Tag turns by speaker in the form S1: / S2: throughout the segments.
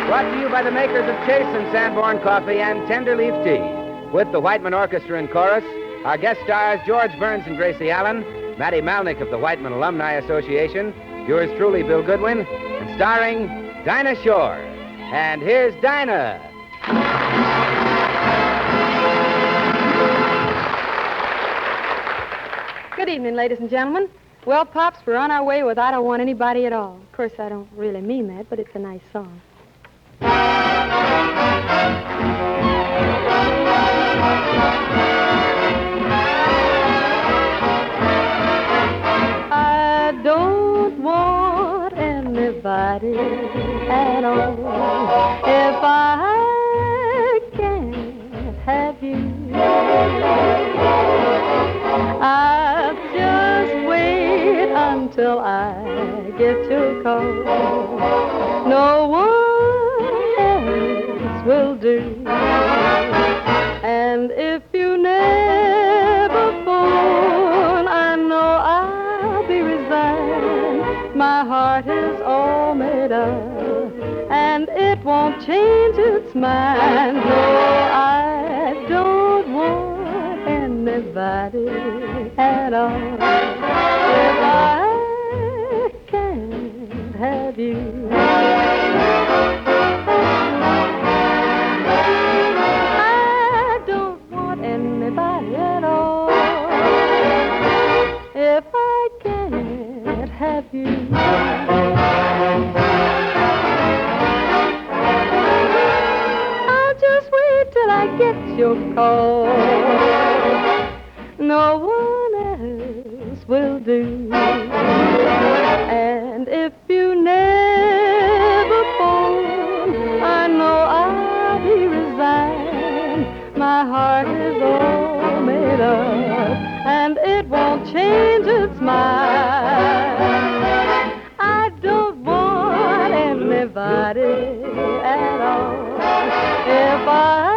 S1: Brought to you by the makers of Chase and Sanborn Coffee and Tenderleaf Tea. With the Whiteman Orchestra and Chorus, our guest stars George Burns and Gracie Allen, Matty Malnick of the Whiteman Alumni Association, yours truly, Bill Goodwin, and starring Dinah Shore. And here's Dinah.
S2: Good evening, ladies and gentlemen. Well, Pops, we're on our way with I Don't Want Anybody at All. Of course, I don't really mean that, but it's a nice song. I don't want anybody at all if I can't have you. I'll just wait until I get your call. No one else will do. And if you never phone, I know I'll be resigned. My heart is all made up, and it won't change its mind. No, I don't want anybody at all if I can't have you. I don't want anybody at all if I can't have you. I'll just wait till I get your call. No one else will do. And if you never phone, I know I'll be resigned. My heart is all made up, and it won't change its mind. I don't want anybody at all if I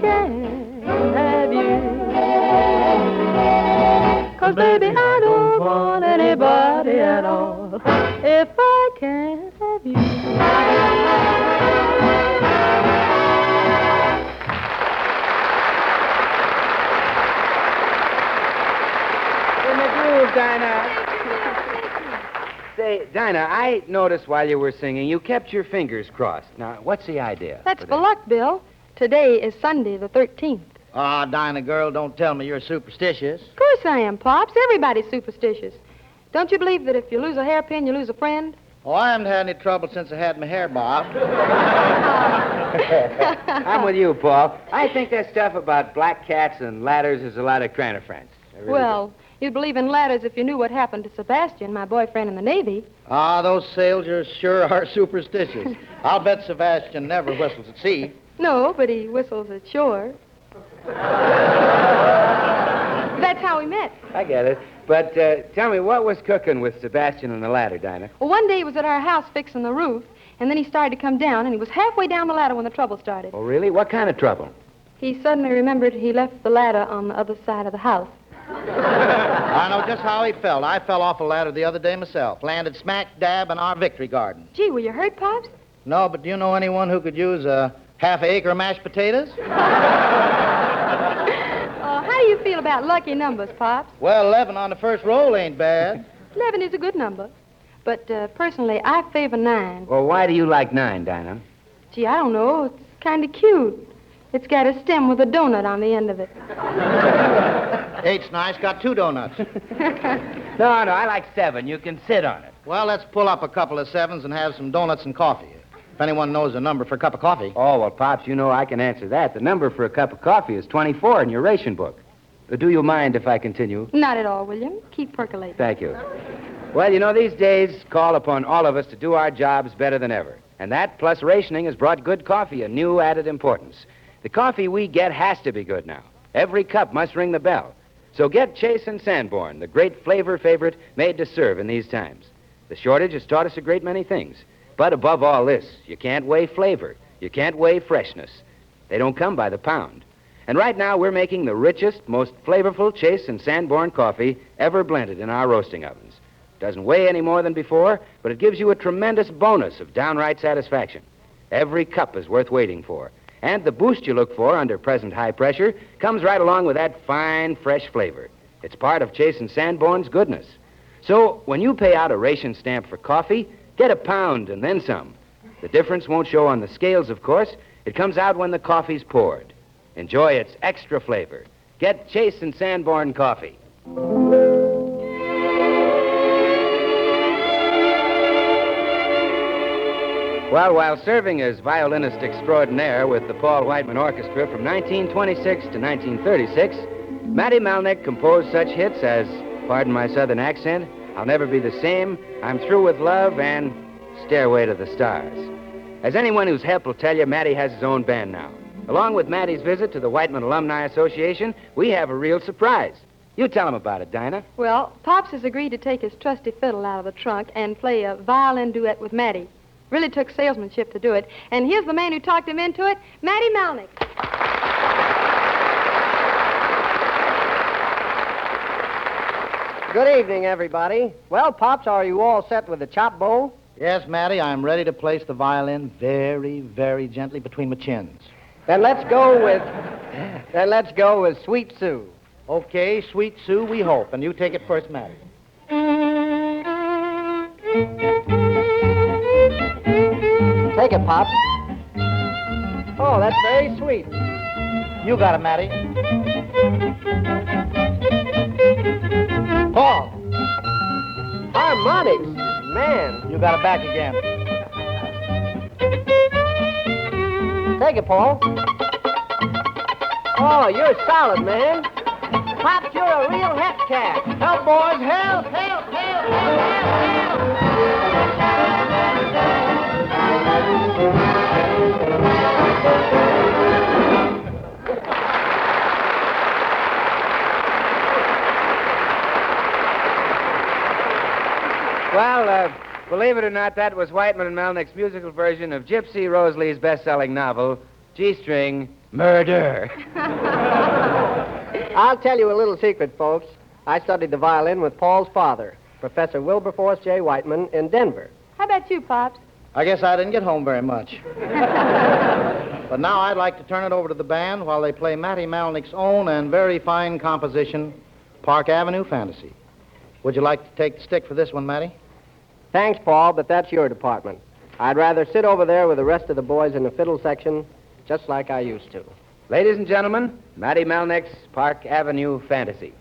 S2: can't have you. 'Cause baby, I don't want anybody at all if I can't have you.
S1: In the groove, Dinah. Say, Dinah, I noticed while you were singing, you kept your fingers crossed. Now, what's the idea?
S2: That's for luck, Bill. Today is Sunday the 13th.
S3: Ah, Dinah, girl, don't tell me you're superstitious.
S2: Of course I am, Pops. Everybody's superstitious. Don't you believe that if you lose a hairpin, you lose a friend?
S3: Oh, I haven't had any trouble since I had my hair bobbed.
S1: I'm with you, Paul. I think that stuff about black cats and ladders is a lot of cranifrance.
S2: Well, you'd believe in ladders if you knew what happened to Sebastian, my boyfriend in the Navy.
S3: Ah, those sailors sure are superstitious. I'll bet Sebastian never whistles at sea.
S2: No, but he whistles at shore. That's how we met.
S1: I get it. But tell me, what was cooking with Sebastian and the ladder, Dinah?
S2: Well, one day he was at our house fixing the roof, and then he started to come down, and he was halfway down the ladder when the trouble started.
S1: Oh, really? What kind of trouble?
S2: He suddenly remembered he left the ladder on the other side of the house.
S3: I know just how he felt. I fell off a ladder the other day myself. Landed smack dab in our victory garden.
S2: Gee, were you hurt, Pops?
S3: No, but do you know anyone who could use a half acre of mashed potatoes?
S2: How do you feel about lucky numbers, Pops?
S3: Well, 11 on the first roll ain't bad.
S2: 11 is a good number. But personally, I favor 9.
S1: Well, why do you like 9, Dinah?
S2: Gee, I don't know. It's kind of cute. It's got a stem with a donut on the end of it.
S3: 8's nice. Got 2 donuts.
S1: No, I like 7. You can sit on it.
S3: Well, let's pull up a couple of 7s and have some donuts and coffee. If anyone knows the number for a cup of coffee.
S1: Oh, well, Pops, you know I can answer that. The number for a cup of coffee is 24 in your ration book. Do you mind if I continue?
S2: Not at all, William. Keep percolating.
S1: Thank you. Well, you know, these days call upon all of us to do our jobs better than ever. And that, plus rationing, has brought good coffee a new added importance. The coffee we get has to be good now. Every cup must ring the bell. So get Chase and Sanborn, the great flavor favorite made to serve in these times. The shortage has taught us a great many things. But above all this, you can't weigh flavor. You can't weigh freshness. They don't come by the pound. And right now, we're making the richest, most flavorful Chase and Sanborn coffee ever blended in our roasting ovens. Doesn't weigh any more than before, but it gives you a tremendous bonus of downright satisfaction. Every cup is worth waiting for. And the boost you look for under present high pressure comes right along with that fine, fresh flavor. It's part of Chase and Sanborn's goodness. So when you pay out a ration stamp for coffee, get a pound and then some. The difference won't show on the scales, of course. It comes out when the coffee's poured. Enjoy its extra flavor. Get Chase and Sanborn coffee. Well, while serving as violinist extraordinaire with the Paul Whiteman Orchestra from 1926 to 1936, Matty Malnick composed such hits as, pardon my southern accent, I'll Never Be the Same, I'm Through with Love, and Stairway to the Stars. As anyone who's helped will tell you, Matty has his own band now. Along with Matty's visit to the Whiteman Alumni Association, we have a real surprise. You tell him about it, Dinah.
S2: Well, Pops has agreed to take his trusty fiddle out of the trunk and play a violin duet with Matty. Really took salesmanship to do it. And here's the man who talked him into it, Matty Malnick.
S4: Good evening, everybody. Well, Pops, are you all set with the chop bowl?
S3: Yes, Matty, I'm ready to place the violin very, very gently between my chins.
S4: Then let's go with Sweet Sue.
S3: Okay, Sweet Sue, we hope. And you take it first, Matty.
S4: Take it, Pops. Oh, that's very sweet.
S3: You got it, Matty. Paul.
S4: Harmonics. Man.
S3: You got it back again.
S4: Take it, Paul. Oh, you're solid, man. Pops, you're a real hep cat.
S3: Help, boys, help, help, help, help, help,
S1: Well, believe it or not, that was Whiteman and Malnick's musical version of Gypsy Rose Lee's best-selling novel, G-String Murder.
S4: I'll tell you a little secret, folks. I studied the violin with Paul's father, Professor Wilberforce J. Whiteman, in Denver.
S2: How about you, Pops?
S3: I guess I didn't get home very much. But now I'd like to turn it over to the band while they play Matty Malnick's own and very fine composition, Park Avenue Fantasy. Would you like to take the stick for this one, Matty?
S4: Thanks, Paul, but that's your department. I'd rather sit over there with the rest of the boys in the fiddle section, just like I used to.
S1: Ladies and gentlemen, Matty Malnick's Park Avenue Fantasy.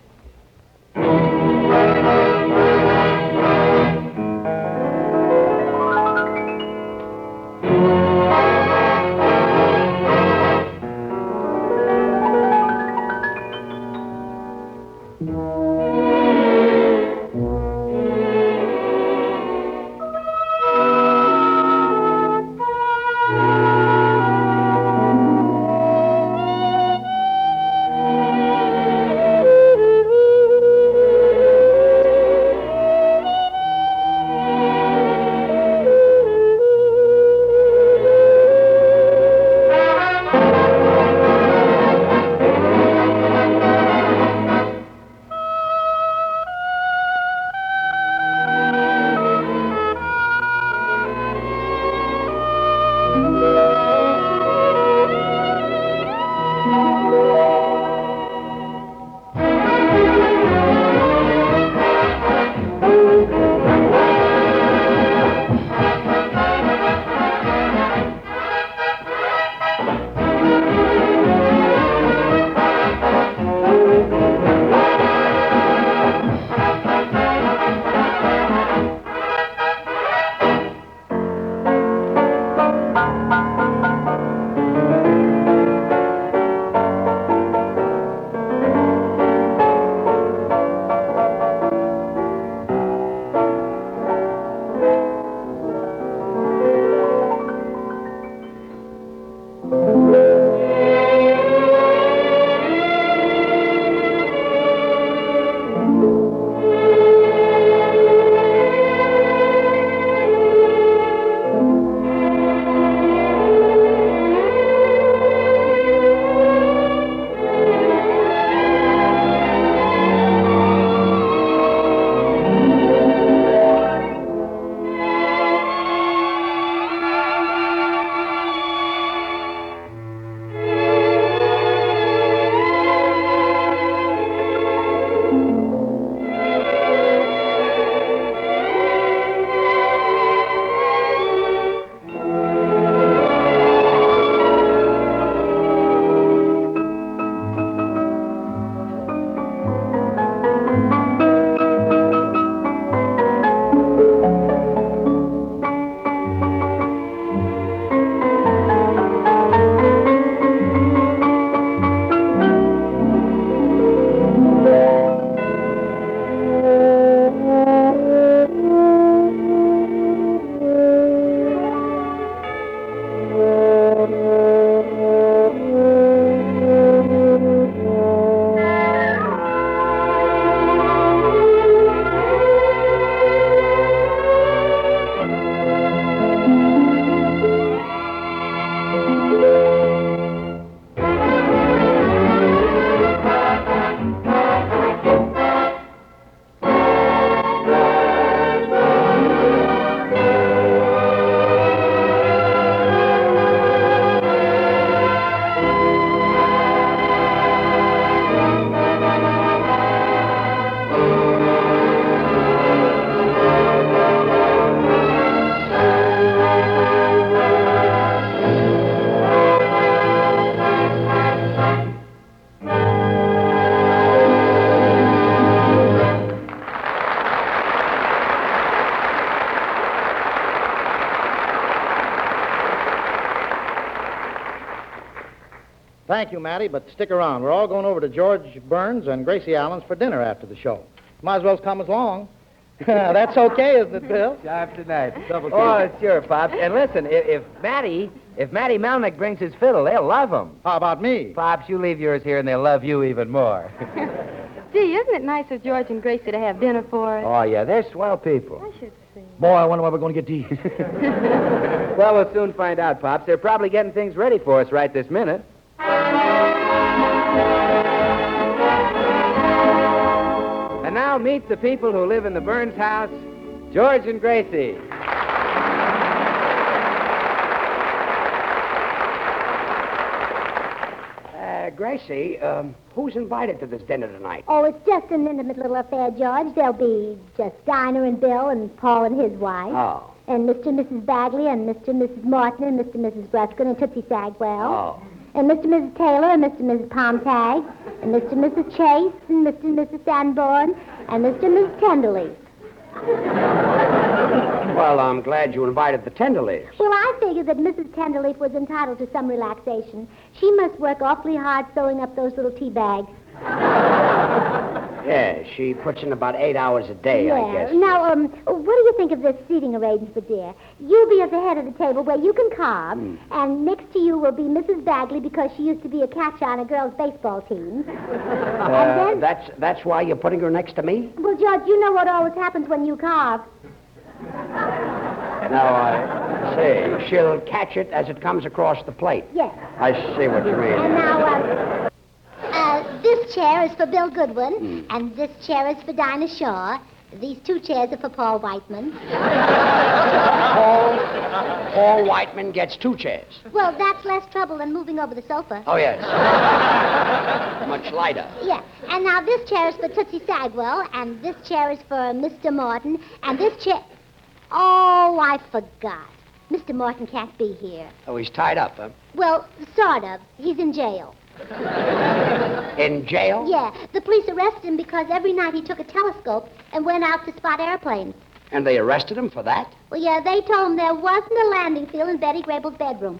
S3: Thank you, Matty, but stick around. We're all going over to George Burns and Gracie Allen's for dinner after the show. Might as well come along. That's okay, isn't it, Bill?
S1: Job tonight.
S3: Double
S1: Oh, sure, Pops. And listen, if Matty Melnick brings his fiddle, they'll love him.
S3: How about me?
S1: Pops, you leave yours here and they'll love you even more.
S2: Gee, isn't it nice of George and Gracie to have dinner for us?
S1: Oh, yeah, they're swell people.
S2: I should see.
S3: Boy, I wonder where we're going to get these.
S1: Well, we'll soon find out, Pops. They're probably getting things ready for us right this minute. And now meet the people who live in the Burns house, George and Gracie.
S5: Gracie, who's invited to this dinner tonight?
S6: Oh, it's just an intimate little affair, George. There'll be just Dinah and Bill and Paul and his wife.
S5: Oh.
S6: And Mr. and Mrs. Bagley and Mr. and Mrs. Morton and Mr. and Mrs. Gruskin and Tootsie Sagwell.
S5: Oh.
S6: And Mr. and Mrs. Taylor and Mr. and Mrs. Palmtag. And Mr. and Mrs. Chase and Mr. and Mrs. Sanborn and Mr. and Mrs. Tenderleaf.
S5: Well, I'm glad you invited the Tenderleafs.
S6: Well, I figured that Mrs. Tenderleaf was entitled to some relaxation. She must work awfully hard sewing up those little tea bags.
S5: Yeah, she puts in about 8 hours a day, I guess.
S6: Now, what do you think of this seating arrangement, dear? You'll be at the head of the table where you can carve, and next to you will be Mrs. Bagley because she used to be a catcher on a girls' baseball team. And then,
S5: That's why you're putting her next to me?
S6: well, George, you know what always happens when you carve.
S5: Now, I see. She'll catch it as it comes across the plate.
S6: Yes.
S5: I see what you mean.
S6: And now, this chair is for Bill Goodwin, and this chair is for Dinah Shaw. These 2 chairs are for Paul Whiteman.
S5: Paul Whiteman gets 2 chairs.
S6: Well, that's less trouble than moving over the sofa.
S5: Oh, yes. Much lighter.
S6: Yeah. And now this chair is for Tootsie Sagwell, and this chair is for Mr. Morton, and this chair... Oh, I forgot. Mr. Morton can't be here.
S5: Oh, he's tied up, huh?
S6: Well, sort of. He's in jail.
S5: In jail?
S6: Yeah. The police arrested him because every night he took a telescope and went out to spot airplanes.
S5: And they arrested him for that?
S6: Well, yeah, they told him there wasn't a landing field in Betty Grable's bedroom.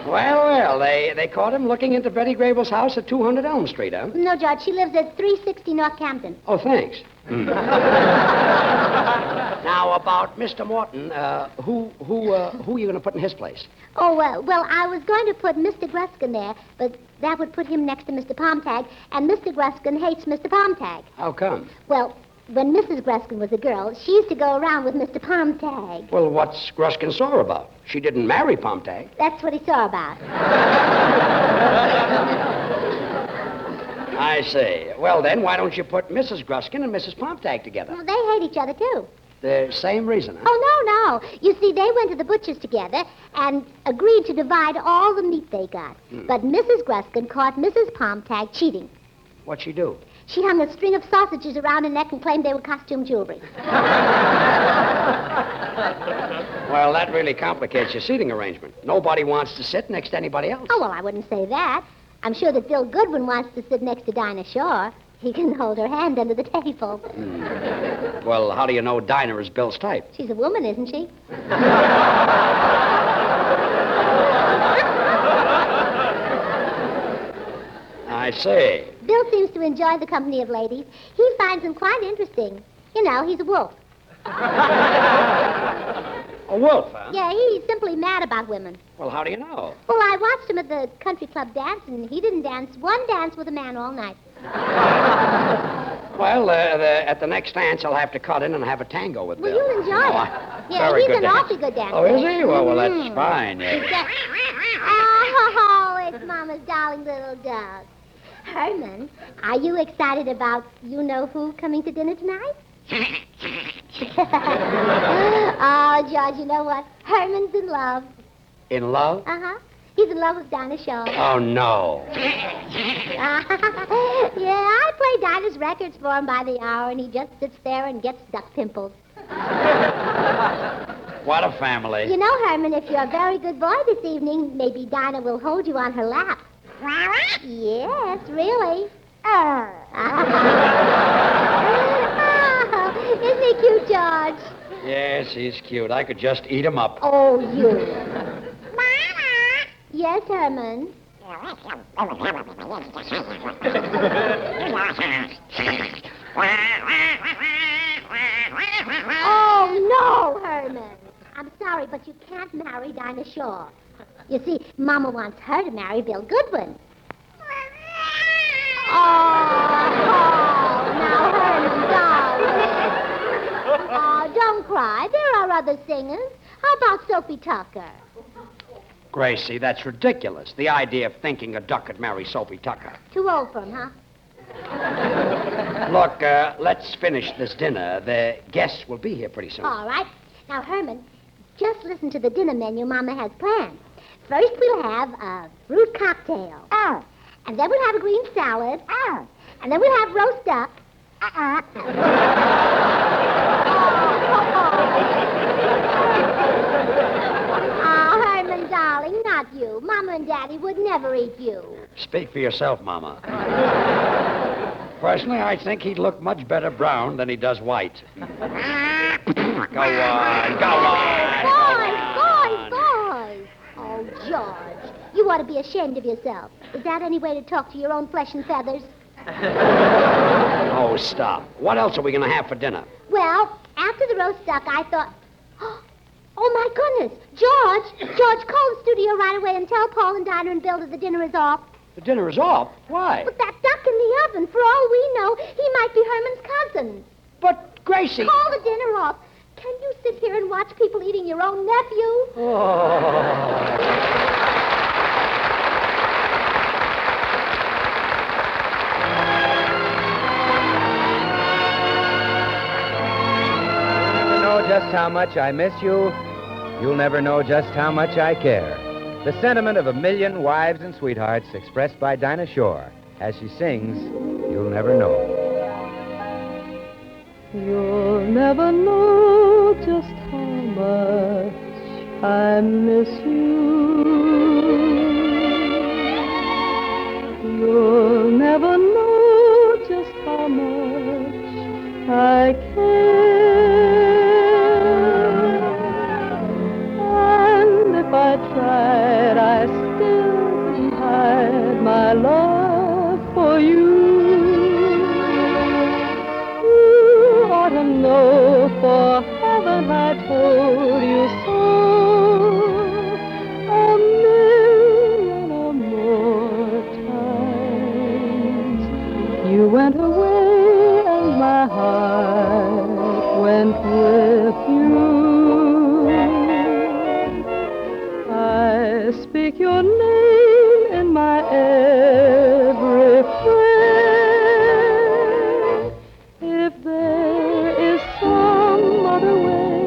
S5: Well, they caught him looking into Betty Grable's house at 200 Elm Street, huh?
S6: No, George, she lives at 360 North Campton.
S5: Oh, thanks. Now, about Mr. Morton, who are you going to put in his place?
S6: Oh, well, I was going to put Mr. Gruskin there, but that would put him next to Mr. Palmtag, and Mr. Gruskin hates Mr. Palmtag.
S5: How come?
S6: Well, when Mrs. Gruskin was a girl, she used to go around with Mr. Palmtag.
S5: Well, what's Gruskin sore about? She didn't marry Palmtag.
S6: That's what he saw about.
S5: I see. Well, then, why don't you put Mrs. Gruskin and Mrs. Palmtag together?
S6: Well, they hate each other, too.
S5: The same reason, huh?
S6: Oh, no. You see, they went to the butcher's together and agreed to divide all the meat they got. But Mrs. Gruskin caught Mrs. Palmtag cheating.
S5: What'd she do?
S6: She hung a string of sausages around her neck and claimed they were costume jewelry.
S5: Well, that really complicates your seating arrangement. Nobody wants to sit next to anybody else.
S6: Oh, well, I wouldn't say that. I'm sure that Bill Goodwin wants to sit next to Dinah Shaw. He can hold her hand under the table.
S5: Well, how do you know Dinah is Bill's type?
S6: She's a woman, isn't she?
S5: I see.
S6: Bill seems to enjoy the company of ladies. He finds them quite interesting. You know, he's a wolf.
S5: A wolf, huh?
S6: Yeah, he's simply mad about women.
S5: Well, how do you know?
S6: Well, I watched him at the country club dance, and he didn't dance one dance with a man all night.
S5: Well, at the next dance, I'll have to cut in and have a tango with
S6: Well,
S5: Bill.
S6: you'll enjoy it. Yeah,
S5: very
S6: he's
S5: good
S6: an
S5: dancer.
S6: awfully good dancer.
S5: Oh, is he? Well, that's fine. Yeah.
S6: Oh, it's Mama's darling little dog. Herman, are you excited about you-know-who coming to dinner tonight? Oh, George, you know what? Herman's in love.
S5: In love?
S6: Uh-huh. He's in love with Dinah Shaw.
S5: Oh, no.
S6: Yeah, I play Dinah's records for him by the hour, and he just sits there and gets duck pimples.
S5: What a family.
S6: You know, Herman, if you're a very good boy this evening, maybe Dinah will hold you on her lap. Yes, really. Oh, isn't he cute, George?
S5: Yes, he's cute. I could just eat him up.
S6: Oh, you. Yes, Herman. Oh, no, Herman. I'm sorry, but you can't marry Dinah Shaw. You see, Mama wants her to marry Bill Goodwin. Now, Herman, darling. Oh, don't cry. There are other singers. How about Soapy Tucker?
S5: Gracie, that's ridiculous. The idea of thinking a duck could marry Soapy Tucker.
S6: Too old for him, huh?
S5: Look, let's finish this dinner. The guests will be here pretty soon.
S6: All right. Now, Herman, just listen to the dinner menu Mama has planned. First, we'll have a fruit cocktail. And then we'll have a green salad. And then we'll have roast duck. Herman, darling, not you. Mama and Daddy would never eat you.
S5: Speak for yourself, Mama. Personally, I think he'd look much better brown than he does white. Go on, go on.
S6: Boys. Oh, George, you ought to be ashamed of yourself. Is that any way to talk to your own flesh and feathers?
S5: Oh, stop. What else are we going to have for dinner?
S6: Well, after the roast duck, I thought... Oh, my goodness. George, call the studio right away and tell Paul and Dinah and Bill that the dinner is off.
S5: The dinner is off? Why?
S6: But that duck in the oven, for all we know, he might be Herman's cousin.
S5: But, Gracie...
S6: Call the dinner off. Can you sit here and watch people eating your own nephew?
S1: Just how much I miss you, you'll never know just how much I care. The sentiment of a million wives and sweethearts expressed by Dinah Shore as she sings, You'll Never Know.
S2: You'll never know just how much I miss you. You'll never know just how much I care. If I tried, I still couldn't hide my love for you. You ought to know, for haven't I told you so a million or more times? You went away and my heart went with you. I speak your name in my every prayer. If there is some other way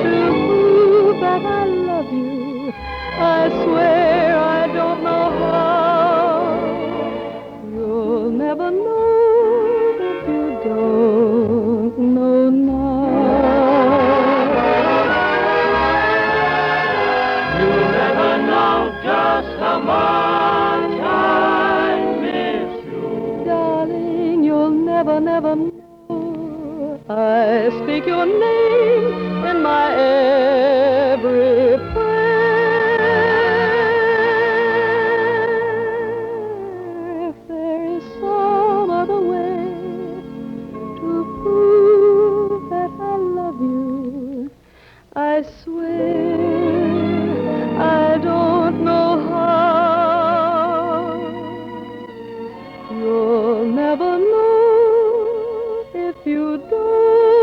S2: to prove that I love you, I swear I don't know how. You'll never know if you don't know now. Just how much I miss you. Darling, you'll never know. I speak your name in my every prayer. If there is some other way to prove that I love you, I swear I don't know how. You'll never know if you don't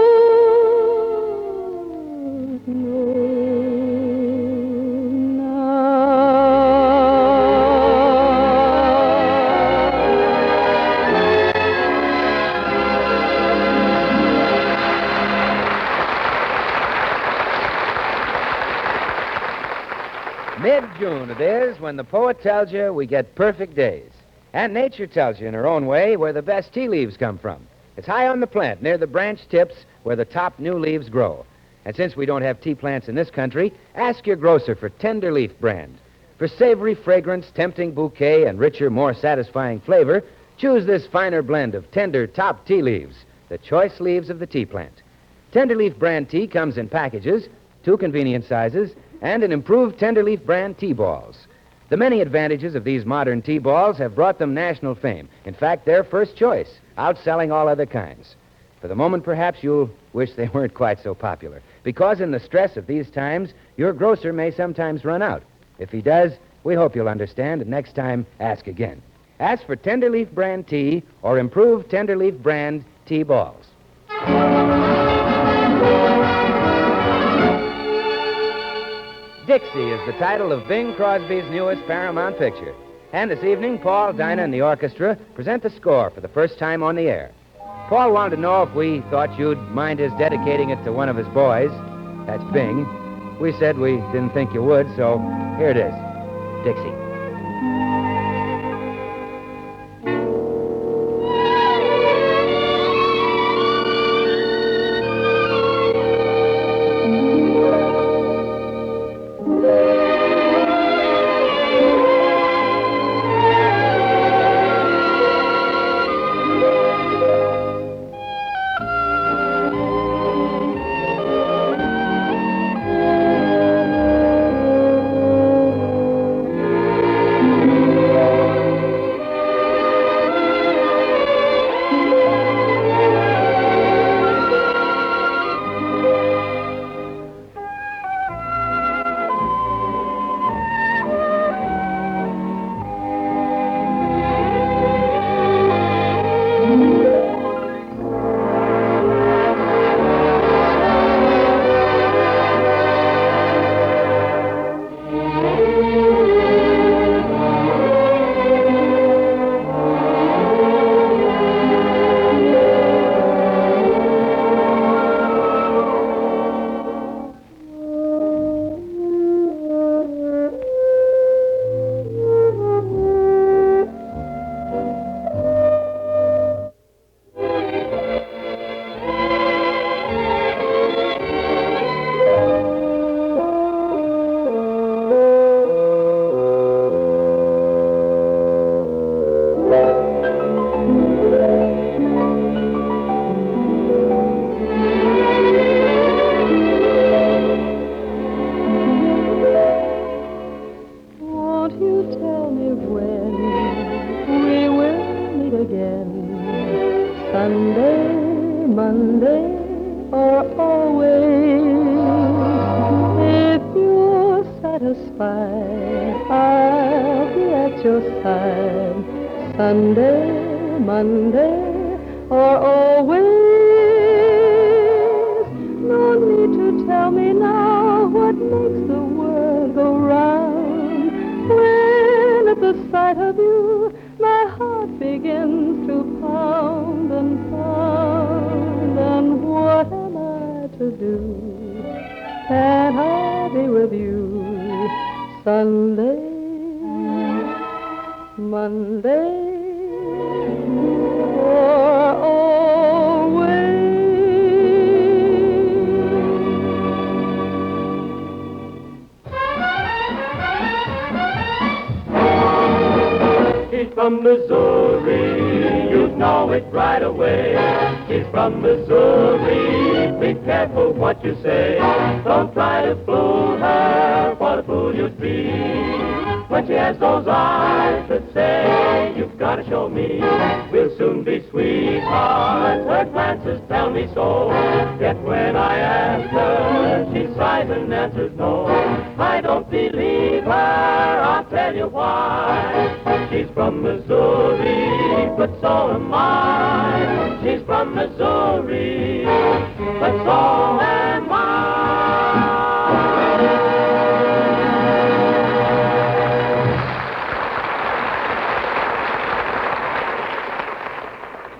S2: know
S1: Mid-June it is when the poet tells you we get perfect days. And nature tells you in her own way where the best tea leaves come from. It's high on the plant, near the branch tips where the top new leaves grow. And since we don't have tea plants in this country, ask your grocer for Tender Leaf brand. For savory fragrance, tempting bouquet, and richer, more satisfying flavor, choose this finer blend of tender top tea leaves, the choice leaves of the tea plant. Tender Leaf brand tea comes in packages, 2 convenient sizes, and in improved Tender Leaf brand tea balls. The many advantages of these modern T-balls have brought them national fame. In fact, they're first choice, outselling all other kinds. For the moment, perhaps you'll wish they weren't quite so popular, because in the stress of these times, your grocer may sometimes run out. If he does, we hope you'll understand, and next time, ask again. Ask for Tenderleaf brand tea or improved Tenderleaf brand T-balls. Dixie is the title of Bing Crosby's newest Paramount picture. And this evening, Paul, Dinah, and the orchestra present the score for the first time on the air. Paul wanted to know if we thought you'd mind his dedicating it to one of his boys. That's Bing. We said we didn't think you would, so here it is. Dixie.
S2: Sunday, Monday, or always. No need to tell me now what makes the world go round. When at the sight of you, my heart begins to pound and pound. And what am I to do? Can't I be with you Sunday, Monday, or always?
S7: He's from Missouri, you'd know it right away. He's from Missouri, be careful what you say. Don't try to fool her, for the fool you'd be. When she has those eyes that say, you've got to show me, we'll soon be sweethearts. Her glances tell me so. Yet when I ask her, she sighs and answers no. I don't believe her, I'll tell you why. She's from Missouri, but so am I. She's from Missouri, but so am I.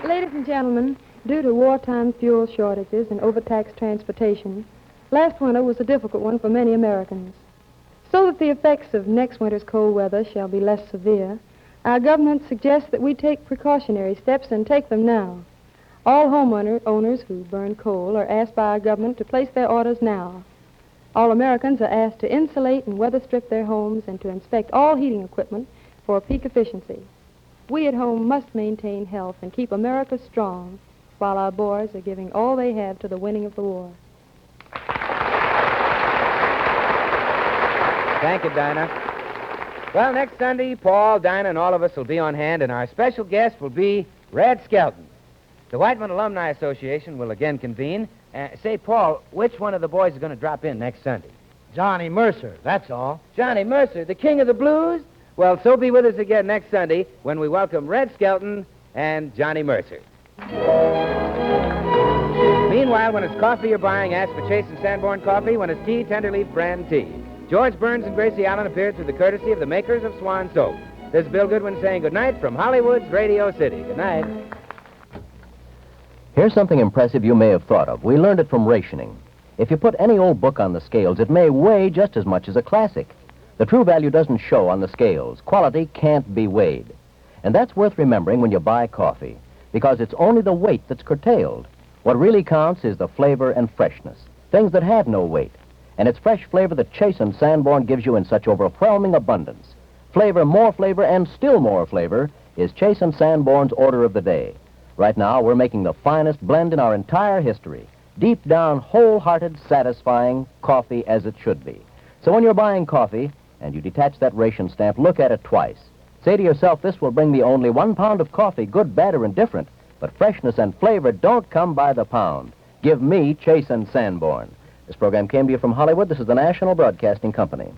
S2: Ladies and gentlemen, due to wartime fuel shortages and overtaxed transportation, last winter was a difficult one for many Americans. So that the effects of next winter's cold weather shall be less severe, our government suggests that we take precautionary steps and take them now. All homeowners who burn coal are asked by our government to place their orders now. All Americans are asked to insulate and weather strip their homes and to inspect all heating equipment for peak efficiency. We at home must maintain health and keep America strong while our boys are giving all they have to the winning of the war.
S1: Thank you, Dinah. Well, next Sunday, Paul, Dinah, and all of us will be on hand, and our special guest will be Red Skelton. The Whiteman Alumni Association will again convene. Say, Paul, which one of the boys is going to drop in next Sunday?
S3: Johnny Mercer, that's all.
S1: Johnny Mercer, the king of the blues? Well, so be with us again next Sunday when we welcome Red Skelton and Johnny Mercer. Meanwhile, when it's coffee you're buying, ask for Chase and Sanborn coffee. When it's tea, Tenderleaf brand tea. George Burns and Gracie Allen appeared through the courtesy of the makers of Swan Soap. This is Bill Goodwin saying good night from Hollywood's Radio City. Good night.
S8: Here's something impressive you may have thought of. We learned it from rationing. If you put any old book on the scales, it may weigh just as much as a classic. The true value doesn't show on the scales. Quality can't be weighed. And that's worth remembering when you buy coffee, because it's only the weight that's curtailed. What really counts is the flavor and freshness, things that have no weight. And it's fresh flavor that Chase and Sanborn gives you in such overwhelming abundance. Flavor, and still more flavor is Chase and Sanborn's order of the day. Right now, we're making the finest blend in our entire history. Deep down, wholehearted, satisfying coffee as it should be. So when you're buying coffee and you detach that ration stamp, look at it twice. Say to yourself, this will bring me only 1 pound of coffee, good, bad, or indifferent. But freshness and flavor don't come by the pound. Give me Chase and Sanborn. This program came to you from Hollywood. This is the National Broadcasting Company.